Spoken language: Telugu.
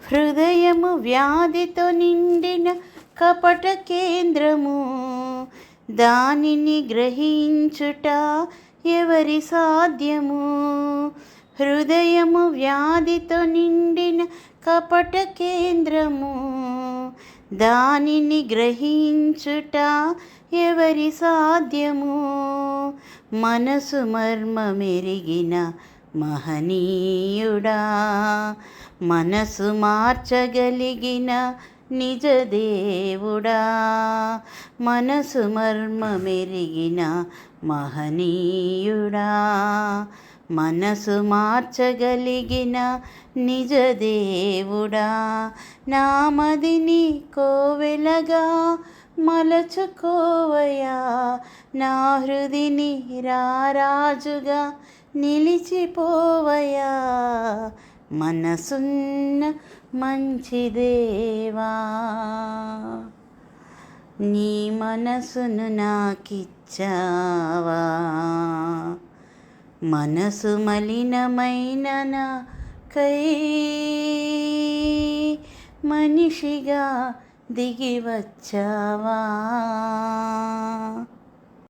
హృదయము వ్యాధితో నిండిన కపట కేంద్రము, దానిని గ్రహించుట ఎవరి సాధ్యము? హృదయము వ్యాధితో నిండిన కపట కేంద్రము, దానిని గ్రహించుట ఎవరి సాధ్యము? మనసు మర్మమెరిగిన మహనీయుడా, మనసు మార్చగలిగిన నిజ దేవుడా, మనసు మర్మమెరిగిన మహనీయుడా, మనసు మార్చగలిగిన నిజ దేవుడా, నామదిని కోవెలగా మలచుకోవయా, నా హృదిని రారాజుగా నిలిచిపోవయా, మనసున్న మంచి దేవా. నీ మనసును నాకిచ్చావా, మనసు మలినమైన నాకై మనిషిగా దిగి వచ్చావా.